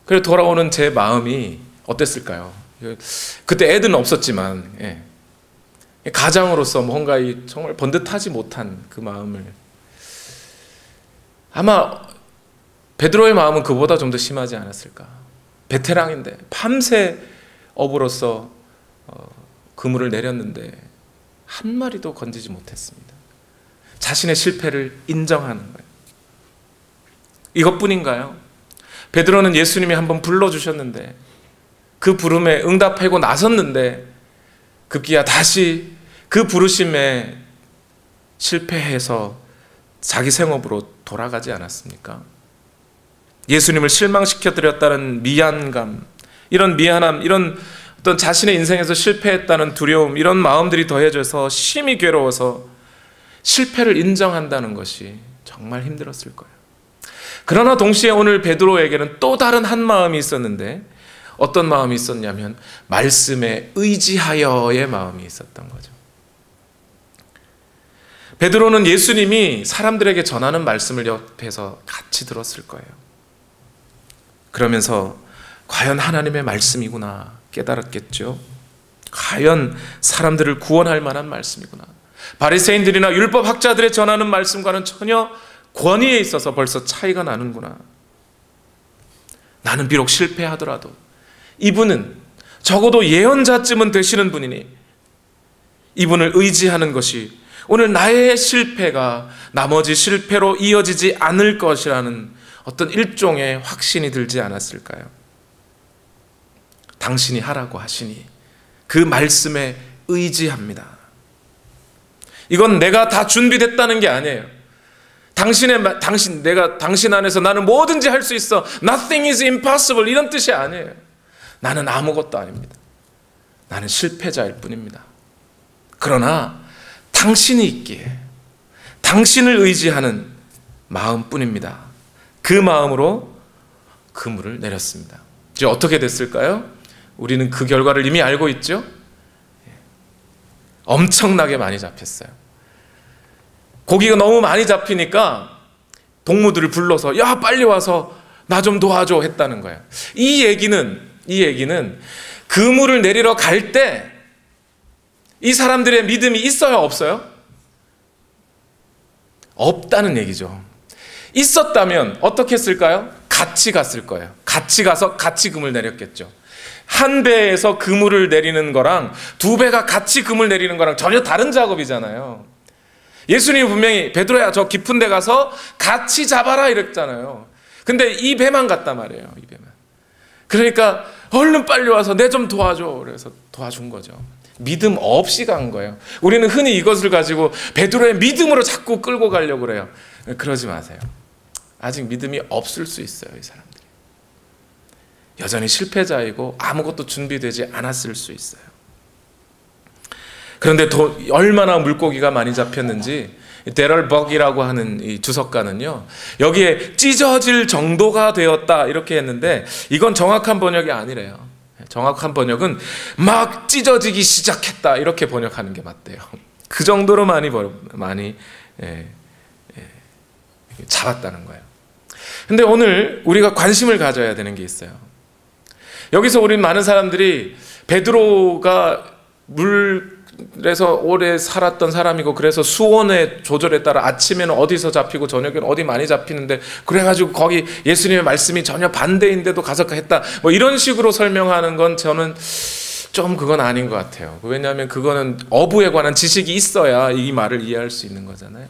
그래서 돌아오는 제 마음이 어땠을까요? 그때 애들은 없었지만, 가장으로서 뭔가 정말 번듯하지 못한 그 마음을, 아마 베드로의 마음은 그보다 좀 더 심하지 않았을까. 베테랑인데 밤새 어부로서 그물을 내렸는데 한 마리도 건지지 못했습니다. 자신의 실패를 인정하는 거예요. 이것뿐인가요? 베드로는 예수님이 한번 불러주셨는데 그 부름에 응답하고 나섰는데 급기야 다시 그 부르심에 실패해서 자기 생업으로 돌아가지 않았습니까? 예수님을 실망시켜드렸다는 미안감, 이런 미안함, 이런 어떤 자신의 인생에서 실패했다는 두려움, 이런 마음들이 더해져서 심히 괴로워서 실패를 인정한다는 것이 정말 힘들었을 거예요. 그러나 동시에 오늘 베드로에게는 또 다른 한 마음이 있었는데, 어떤 마음이 있었냐면 말씀에 의지하여의 마음이 있었던 거죠. 베드로는 예수님이 사람들에게 전하는 말씀을 옆에서 같이 들었을 거예요. 그러면서 과연 하나님의 말씀이구나 깨달았겠죠. 과연 사람들을 구원할 만한 말씀이구나. 바리새인들이나 율법학자들의 전하는 말씀과는 전혀 권위에 있어서 벌써 차이가 나는구나. 나는 비록 실패하더라도 이분은 적어도 예언자쯤은 되시는 분이니 이분을 의지하는 것이 오늘 나의 실패가 나머지 실패로 이어지지 않을 것이라는 어떤 일종의 확신이 들지 않았을까요? 당신이 하라고 하시니 그 말씀에 의지합니다. 이건 내가 다 준비됐다는 게 아니에요. 당신 안에서 나는 뭐든지 할 수 있어. Nothing is impossible. 이런 뜻이 아니에요. 나는 아무것도 아닙니다. 나는 실패자일 뿐입니다. 그러나 당신이 있기에 당신을 의지하는 마음뿐입니다. 그 마음으로 그물을 내렸습니다. 이제 어떻게 됐을까요? 우리는 그 결과를 이미 알고 있죠? 엄청나게 많이 잡혔어요. 고기가 너무 많이 잡히니까 동무들을 불러서 야 빨리 와서 나 좀 도와줘 했다는 거예요. 이 얘기는 그물을 내리러 갈 때 이 사람들의 믿음이 있어요, 없어요? 없다는 얘기죠. 있었다면 어떻게 했을까요? 같이 갔을 거예요. 같이 가서 같이 그물 내렸겠죠. 한 배에서 그물을 내리는 거랑 두 배가 같이 그물 내리는 거랑 전혀 다른 작업이잖아요. 예수님이 분명히 베드로야 저 깊은 데 가서 같이 잡아라 이랬잖아요. 근데 이 배만 갔단 말이에요. 이 배만. 그러니까 얼른 빨리 와서 내 좀 도와줘. 그래서 도와준 거죠. 믿음 없이 간 거예요. 우리는 흔히 이것을 가지고 베드로의 믿음으로 자꾸 끌고 가려고 그래요. 그러지 마세요. 아직 믿음이 없을 수 있어요. 이 사람들이 여전히 실패자이고 아무것도 준비되지 않았을 수 있어요. 그런데 얼마나 물고기가 많이 잡혔는지 데럴벅이라고 하는 이 주석가는요, 여기에 찢어질 정도가 되었다 이렇게 했는데 이건 정확한 번역이 아니래요. 정확한 번역은 막 찢어지기 시작했다 이렇게 번역하는 게 맞대요. 그 정도로 많이 잡았다는 거예요. 근데 오늘 우리가 관심을 가져야 되는 게 있어요. 여기서 우리 많은 사람들이 베드로가 물에서 오래 살았던 사람이고 그래서 수온의 조절에 따라 아침에는 어디서 잡히고 저녁에는 어디 많이 잡히는데 그래가지고 거기 예수님의 말씀이 전혀 반대인데도 가서 했다 뭐 이런 식으로 설명하는 건 저는 좀 그건 아닌 것 같아요. 왜냐하면 그거는 어부에 관한 지식이 있어야 이 말을 이해할 수 있는 거잖아요.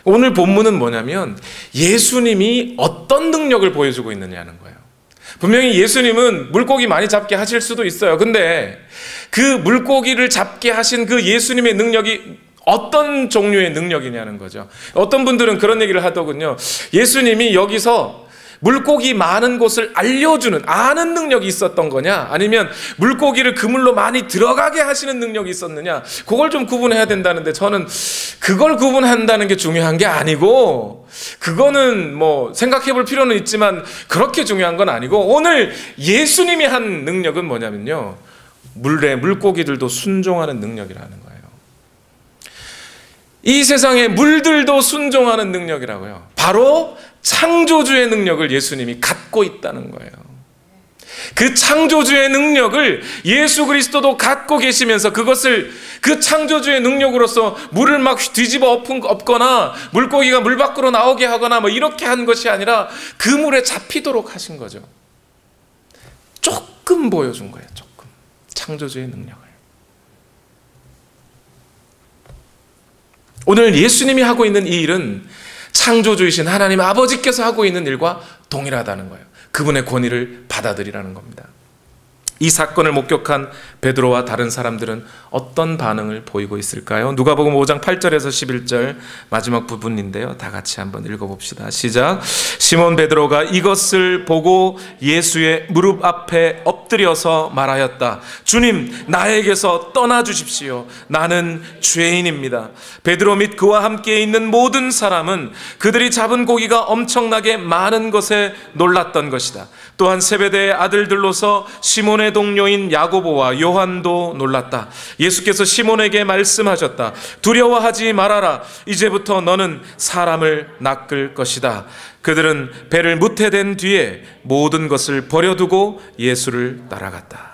오늘 본문은 뭐냐면 예수님이 어떤 능력을 보여주고 있느냐는 거예요. 분명히 예수님은 물고기 많이 잡게 하실 수도 있어요. 근데 그 물고기를 잡게 하신 그 예수님의 능력이 어떤 종류의 능력이냐는 거죠. 어떤 분들은 그런 얘기를 하더군요. 예수님이 여기서 물고기 많은 곳을 알려주는 아는 능력이 있었던 거냐, 아니면 물고기를 그물로 많이 들어가게 하시는 능력이 있었느냐, 그걸 좀 구분해야 된다는데 저는 그걸 구분한다는 게 중요한 게 아니고, 그거는 뭐 생각해 볼 필요는 있지만 그렇게 중요한 건 아니고, 오늘 예수님이 한 능력은 뭐냐면요, 물고기들도 순종하는 능력이라는 거예요. 이 세상의 물들도 순종하는 능력이라고요. 바로 창조주의 능력을 예수님이 갖고 있다는 거예요. 그 창조주의 능력을 예수 그리스도도 갖고 계시면서 그것을 그 창조주의 능력으로서 물을 막 뒤집어 엎거나 물고기가 물 밖으로 나오게 하거나 뭐 이렇게 한 것이 아니라 그 물에 잡히도록 하신 거죠. 조금 보여준 거예요. 조금. 창조주의 능력을. 오늘 예수님이 하고 있는 이 일은 창조주이신 하나님 아버지께서 하고 있는 일과 동일하다는 거예요. 그분의 권위를 받아들이라는 겁니다. 이 사건을 목격한 베드로와 다른 사람들은 어떤 반응을 보이고 있을까요? 누가복음 5장 8절에서 11절 마지막 부분인데요. 다 같이 한번 읽어봅시다. 시작. 시몬 베드로가 이것을 보고 예수의 무릎 앞에 엎드려서 말하였다. 주님, 나에게서 떠나 주십시오. 나는 죄인입니다. 베드로 및 그와 함께 있는 모든 사람은 그들이 잡은 고기가 엄청나게 많은 것에 놀랐던 것이다. 또한 세베대의 아들들로서 시몬의 동료인 야고보와 요한도 놀랐다. 예수께서 시몬에게 말씀하셨다. 두려워하지 말아라. 이제부터 너는 사람을 낚을 것이다. 그들은 배를 무태댄 뒤에 모든 것을 버려두고 예수를 따라갔다.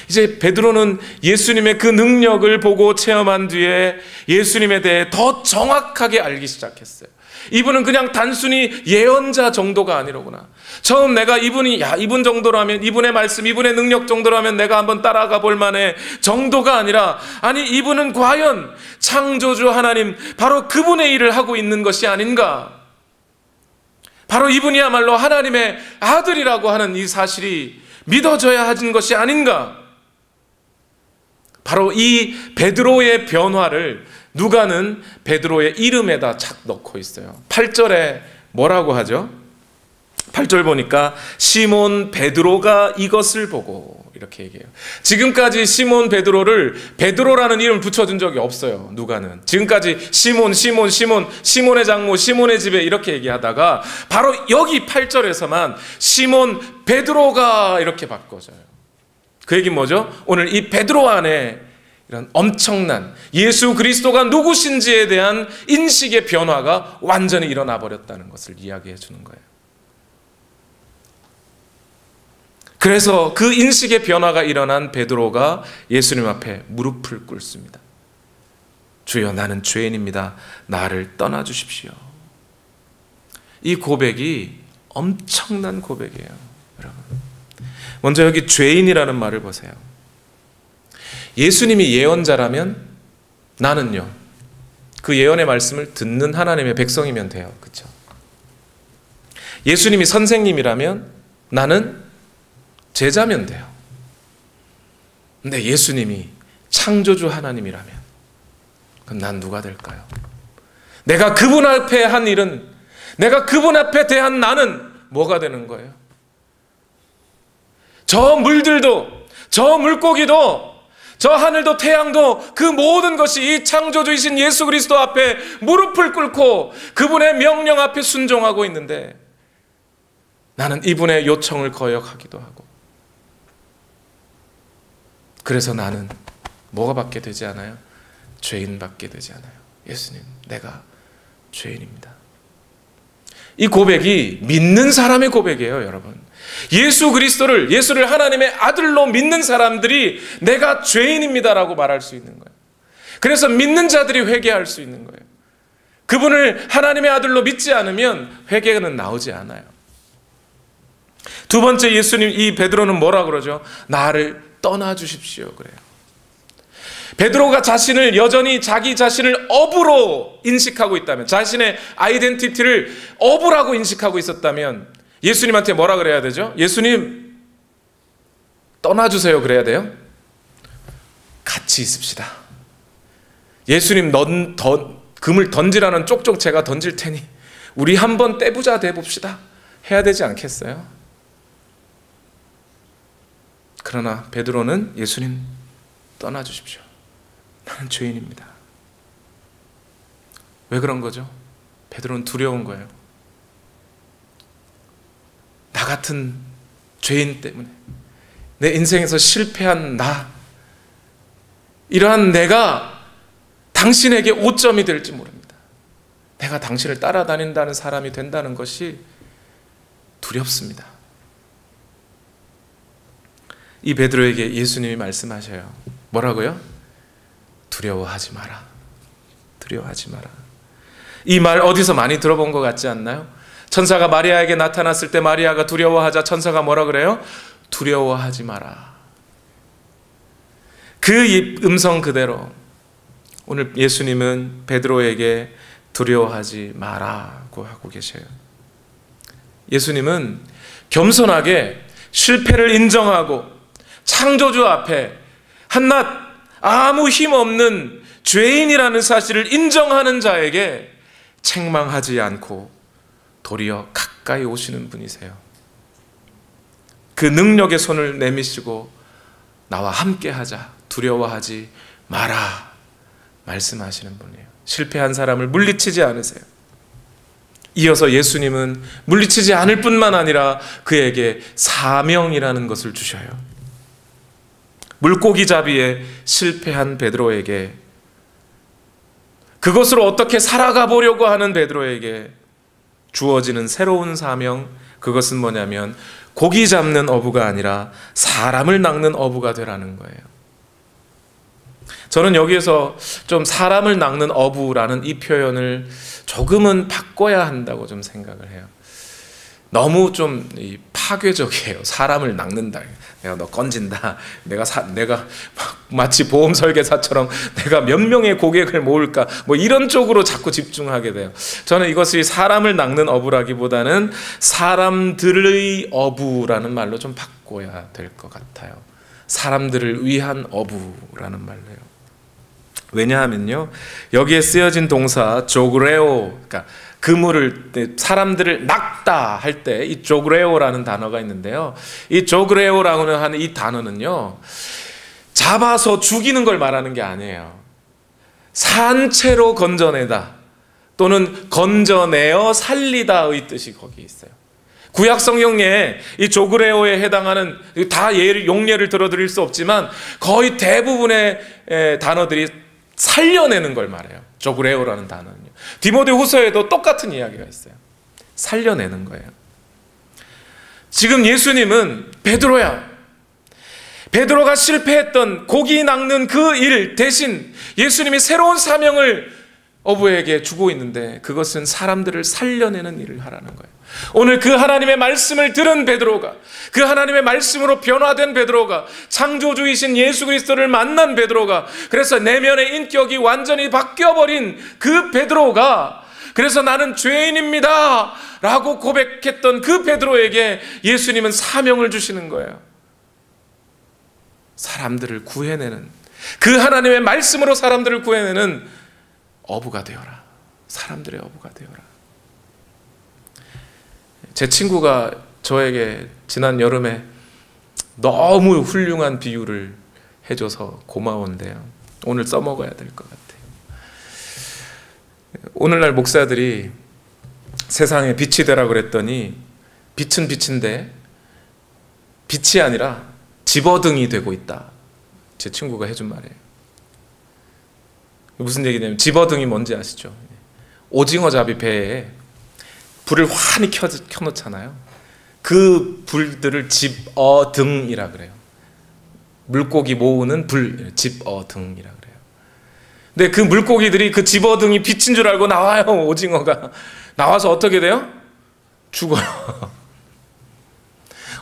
이제 베드로는 예수님의 그 능력을 보고 체험한 뒤에 예수님에 대해 더 정확하게 알기 시작했어요. 이분은 그냥 단순히 예언자 정도가 아니로구나. 처음 내가 이분 정도라면, 이분의 말씀, 이분의 능력 정도라면 내가 한번 따라가 볼 만해 정도가 아니라, 아니 이분은 과연 창조주 하나님 바로 그분의 일을 하고 있는 것이 아닌가, 바로 이분이야말로 하나님의 아들이라고 하는 이 사실이 믿어져야 하는 것이 아닌가. 바로 이 베드로의 변화를 누가는 베드로의 이름에다 착 넣고 있어요. 8절에 뭐라고 하죠? 8절 보니까 시몬 베드로가 이것을 보고 이렇게 얘기해요. 지금까지 시몬 베드로를 베드로라는 이름을 붙여준 적이 없어요. 누가는. 지금까지 시몬의 장모 시몬의 집에 이렇게 얘기하다가 바로 여기 8절에서만 시몬 베드로가 이렇게 바꿔져요. 그 얘기는 뭐죠? 오늘 이 베드로 안에 이런 엄청난 예수 그리스도가 누구신지에 대한 인식의 변화가 완전히 일어나 버렸다는 것을 이야기해 주는 거예요. 그래서 그 인식의 변화가 일어난 베드로가 예수님 앞에 무릎을 꿇습니다. 주여, 나는 죄인입니다. 나를 떠나 주십시오. 이 고백이 엄청난 고백이에요, 여러분. 먼저 여기 죄인이라는 말을 보세요. 예수님이 예언자라면 나는요, 그 예언의 말씀을 듣는 하나님의 백성이면 돼요. 그렇죠? 예수님이 선생님이라면 나는 제자면 돼요. 근데 예수님이 창조주 하나님이라면 그럼 난 누가 될까요? 내가 그분 앞에 한 일은, 내가 그분 앞에 대한 나는 뭐가 되는 거예요? 저 물들도, 저 물고기도, 저 하늘도 태양도, 그 모든 것이 이 창조주이신 예수 그리스도 앞에 무릎을 꿇고 그분의 명령 앞에 순종하고 있는데 나는 이분의 요청을 거역하기도 하고, 그래서 나는 뭐가 받게 되지 않아요? 죄인 받게 되지 않아요. 예수님, 내가 죄인입니다. 이 고백이 믿는 사람의 고백이에요, 여러분. 예수를 하나님의 아들로 믿는 사람들이 내가 죄인입니다라고 말할 수 있는 거예요. 그래서 믿는 자들이 회개할 수 있는 거예요. 그분을 하나님의 아들로 믿지 않으면 회개는 나오지 않아요. 두 번째, 예수님, 이 베드로는 뭐라 그러죠? 나를 떠나 주십시오 그래요. 베드로가 여전히 자기 자신을 어부로 인식하고 있다면, 자신의 아이덴티티를 어부라고 인식하고 있었다면 예수님한테 뭐라 그래야 되죠? 예수님, 떠나주세요 그래야 돼요? 같이 있읍시다. 예수님, 금을 던지라는 쪽쪽 제가 던질 테니 우리 한번 떼부자 돼봅시다 해야 되지 않겠어요? 그러나 베드로는 예수님, 떠나주십시오. 나는 죄인입니다. 왜 그런 거죠? 베드로는 두려운 거예요. 나 같은 죄인 때문에, 내 인생에서 실패한 나, 이러한 내가 당신에게 오점이 될지 모릅니다. 내가 당신을 따라다닌다는 사람이 된다는 것이 두렵습니다. 이 베드로에게 예수님이 말씀하셔요. 뭐라고요? 두려워하지 마라. 두려워하지 마라. 이 말 어디서 많이 들어본 것 같지 않나요? 천사가 마리아에게 나타났을 때 마리아가 두려워하자 천사가 뭐라 그래요? 두려워하지 마라. 그 음성 그대로 오늘 예수님은 베드로에게 두려워하지 마라고 하고 계셔요. 예수님은 겸손하게 실패를 인정하고 창조주 앞에 한낱 아무 힘없는 죄인이라는 사실을 인정하는 자에게 책망하지 않고 도리어 가까이 오시는 분이세요. 그 능력의 손을 내미시고 나와 함께하자, 두려워하지 마라 말씀하시는 분이에요. 실패한 사람을 물리치지 않으세요. 이어서 예수님은 물리치지 않을 뿐만 아니라 그에게 사명이라는 것을 주셔요. 물고기 잡이에 실패한 베드로에게, 그것으로 어떻게 살아가 보려고 하는 베드로에게 주어지는 새로운 사명, 그것은 뭐냐면 고기 잡는 어부가 아니라 사람을 낚는 어부가 되라는 거예요. 저는 여기에서 좀 사람을 낚는 어부라는 이 표현을 조금은 바꿔야 한다고 좀 생각을 해요. 너무 좀 파괴적이에요. 사람을 낚는다. 내가 너 건진다. 내가 마치 보험 설계사처럼 내가 몇 명의 고객을 모을까, 뭐 이런 쪽으로 자꾸 집중하게 돼요. 저는 이것이 사람을 낚는 어부라기보다는 사람들의 어부라는 말로 좀 바꿔야 될 것 같아요. 사람들을 위한 어부라는 말로요. 왜냐하면요, 여기에 쓰여진 동사 조그레오, 그러니까 그물을, 사람들을 낚다 할 때 이 조그레오라는 단어가 있는데요. 이 조그레오라고 하는 이 단어는요, 잡아서 죽이는 걸 말하는 게 아니에요. 산채로 건져내다 또는 건져내어 살리다의 뜻이 거기 있어요. 구약 성경에 이 조그레오에 해당하는, 다 용례를 들어드릴 수 없지만 거의 대부분의 단어들이 살려내는 걸 말해요. 조그레오라는 단어는요. 디모데후서에도 똑같은 이야기가 있어요. 살려내는 거예요. 지금 예수님은 베드로야, 베드로가 실패했던 고기 낚는 그 일 대신 예수님이 새로운 사명을 어부에게 주고 있는데, 그것은 사람들을 살려내는 일을 하라는 거예요. 오늘 그 하나님의 말씀을 들은 베드로가, 그 하나님의 말씀으로 변화된 베드로가, 창조주이신 예수 그리스도를 만난 베드로가, 그래서 내면의 인격이 완전히 바뀌어버린 그 베드로가, 그래서 나는 죄인입니다 라고 고백했던 그 베드로에게 예수님은 사명을 주시는 거예요. 사람들을 구해내는, 그 하나님의 말씀으로 사람들을 구해내는 어부가 되어라. 사람들의 어부가 되어라. 제 친구가 저에게 지난 여름에 너무 훌륭한 비유를 해줘서 고마운데요, 오늘 써먹어야 될 것 같아요. 오늘날 목사들이 세상에 빛이 되라 그랬더니 빛은 빛인데 빛이 아니라 집어등이 되고 있다. 제 친구가 해준 말이에요. 무슨 얘기냐면, 집어등이 뭔지 아시죠? 오징어잡이 배에 불을 환히 켜놓잖아요. 그 불들을 집어등이라 그래요. 물고기 모으는 불, 집어등이라 그래요. 근데 그 물고기들이 그 집어등이 빛인 줄 알고 나와요. 오징어가 나와서 어떻게 돼요? 죽어요.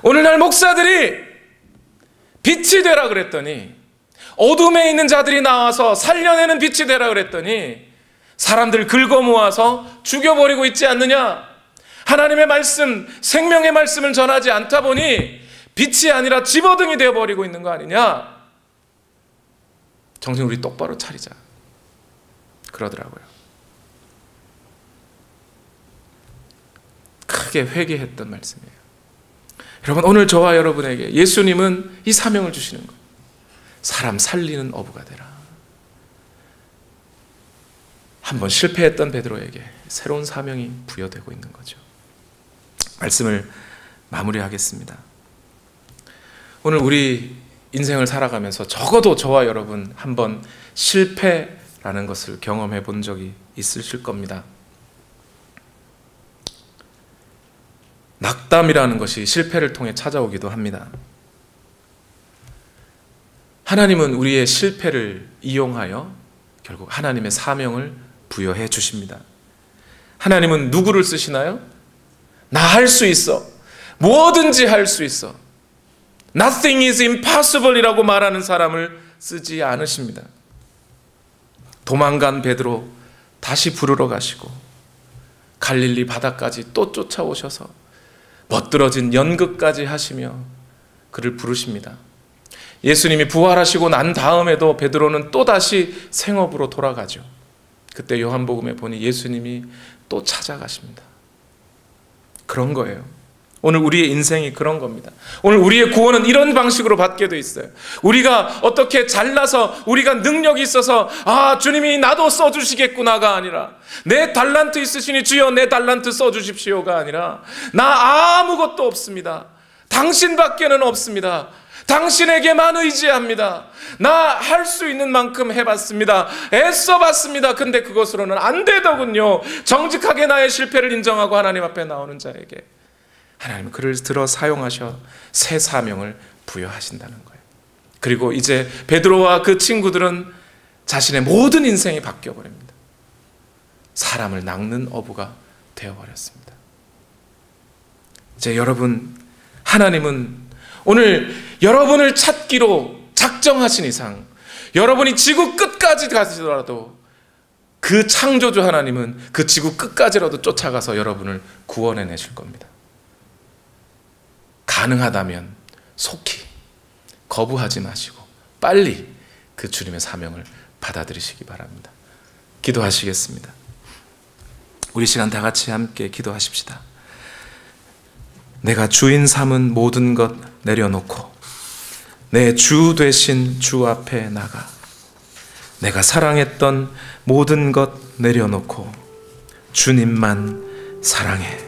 오늘날 목사들이 빛이 되라 그랬더니, 어둠에 있는 자들이 나와서 살려내는 빛이 되라 그랬더니 사람들 긁어 모아서 죽여버리고 있지 않느냐? 하나님의 말씀, 생명의 말씀을 전하지 않다 보니 빛이 아니라 집어등이 되어버리고 있는 거 아니냐? 정신 우리 똑바로 차리자 그러더라고요. 크게 회개했던 말씀이에요. 여러분, 오늘 저와 여러분에게 예수님은 이 사명을 주시는 거예요. 사람 살리는 어부가 되라. 한번 실패했던 베드로에게 새로운 사명이 부여되고 있는 거죠. 말씀을 마무리하겠습니다. 오늘 우리 인생을 살아가면서 적어도 저와 여러분 한번 실패라는 것을 경험해 본 적이 있으실 겁니다. 낙담이라는 것이 실패를 통해 찾아오기도 합니다. 하나님은 우리의 실패를 이용하여 결국 하나님의 사명을 부여해 주십니다. 하나님은 누구를 쓰시나요? 나 할 수 있어, 뭐든지 할 수 있어, Nothing is impossible 이라고 말하는 사람을 쓰지 않으십니다. 도망간 베드로 다시 부르러 가시고 갈릴리 바다까지 또 쫓아오셔서 멋들어진 연극까지 하시며 그를 부르십니다. 예수님이 부활하시고 난 다음에도 베드로는 또다시 생업으로 돌아가죠. 그때 요한복음에 보니 예수님이 또 찾아가십니다. 그런 거예요. 오늘 우리의 인생이 그런 겁니다. 오늘 우리의 구원은 이런 방식으로 받게 돼 있어요. 우리가 어떻게 잘나서, 우리가 능력이 있어서 주님이 나도 써주시겠구나가 아니라, 내 달란트 있으시니 주여 내 달란트 써주십시오가 아니라, 나 아무것도 없습니다, 당신밖에는 없습니다, 당신에게만 의지합니다, 나 할 수 있는 만큼 해봤습니다, 애써봤습니다, 근데 그것으로는 안 되더군요. 정직하게 나의 실패를 인정하고 하나님 앞에 나오는 자에게 하나님은 그를 들어 사용하셔 새 사명을 부여하신다는 거예요. 그리고 이제 베드로와 그 친구들은 자신의 모든 인생이 바뀌어버립니다. 사람을 낚는 어부가 되어버렸습니다. 이제 여러분, 하나님은 오늘 여러분을 찾기로 작정하신 이상, 여러분이 지구 끝까지 가시더라도 그 창조주 하나님은 그 지구 끝까지라도 쫓아가서 여러분을 구원해내실 겁니다. 가능하다면 속히 거부하지 마시고 빨리 그 주님의 사명을 받아들이시기 바랍니다. 기도하시겠습니다. 우리 시간 다 같이 함께 기도하십시다. 내가 주인 삼은 모든 것 내려놓고 내 주 되신 주 앞에 나가 내가 사랑했던 모든 것 내려놓고 주님만 사랑해.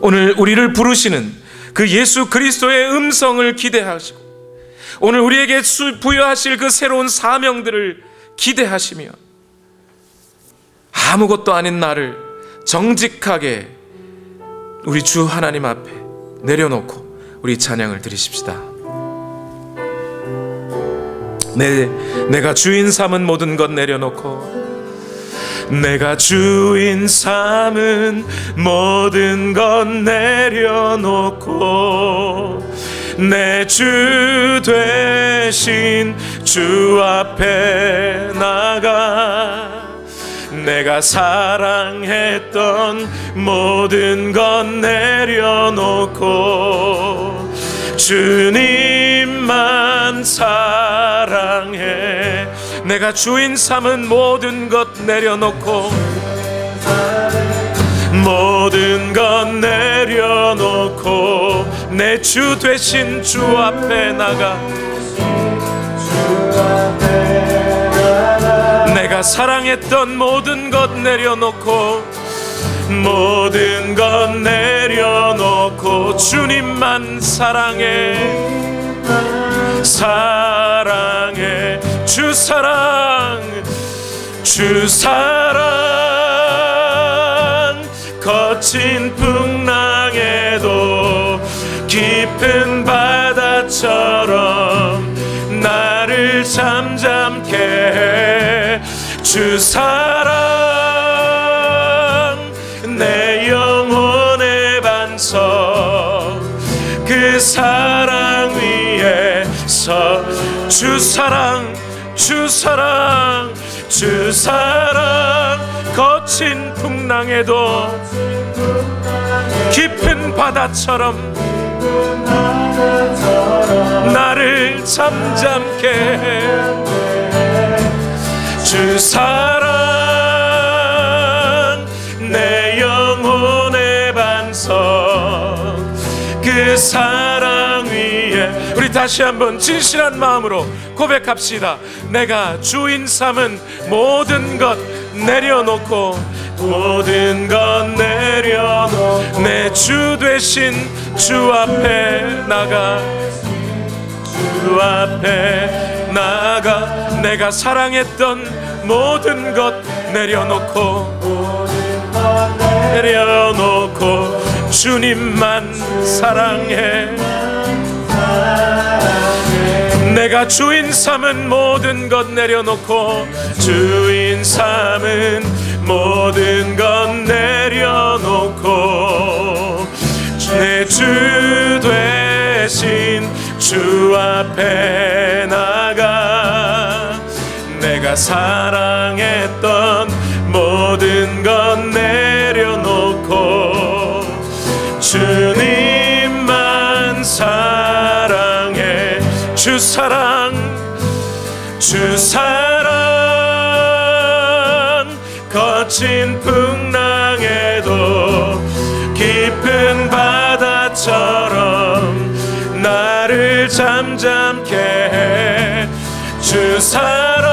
오늘 우리를 부르시는 그 예수 그리스도의 음성을 기대하시고 오늘 우리에게 부여하실 그 새로운 사명들을 기대하시며 아무것도 아닌 나를 정직하게 우리 주 하나님 앞에 내려놓고 우리 찬양을 드리십시다. 내가 주인 삼은 모든 것 내려놓고 내가 주인 삼은 모든 것 내려놓고 내 주 되신 주 앞에 나가 내가 사랑했던 모든 것 내려놓고 주님만 사랑해. 내가 주인 삼은 모든 것 내려놓고 모든 것 내려놓고 내 주 되신 주 앞에 나가 내가 사랑했던 모든 것 내려놓고 모든 것 내려놓고 주님만 사랑해. 사랑해. 주 사랑 주 사랑 거친 풍랑에도 깊은 바다처럼 나를 잠잠케 해. 주 사랑 내 영혼의 반석 그 사랑 위에서 주 사랑 주 사랑 주 사랑 거친 풍랑에도 깊은 바다처럼 나를 잠잠케 해. 주 사랑 내 영혼의 반석 그 사랑 위에 우리 다시 한번 진실한 마음으로 고백합시다. 내가 주인 삼은 모든 것 내려놓고 모든 것 내려놓고 내 주 되신 주 앞에 나가 주 앞에 나가 내가 사랑했던 모든 것 내려놓고 주님만 사랑해. 내가 주인 삼은 모든 것 내려놓고 주인 삼은 모든 것 내려놓고 내 주 되신 주 앞에 나가 내가 사랑했던 모든 것 내려놓고 주님만 사랑해. 주 사랑 주 사랑 거친 풍랑에도 깊은 바다처럼 나를 잠잠케 해. 주 사랑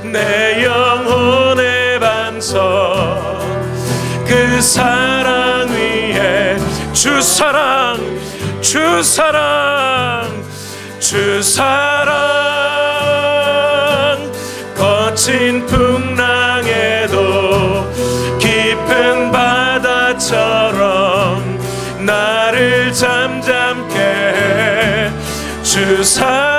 내 영혼의 반석 그 사랑 위에 주 사랑 주 사랑 주 사랑 거친 풍랑에도 깊은 바다처럼 나를 잠잠케 해. 주 사랑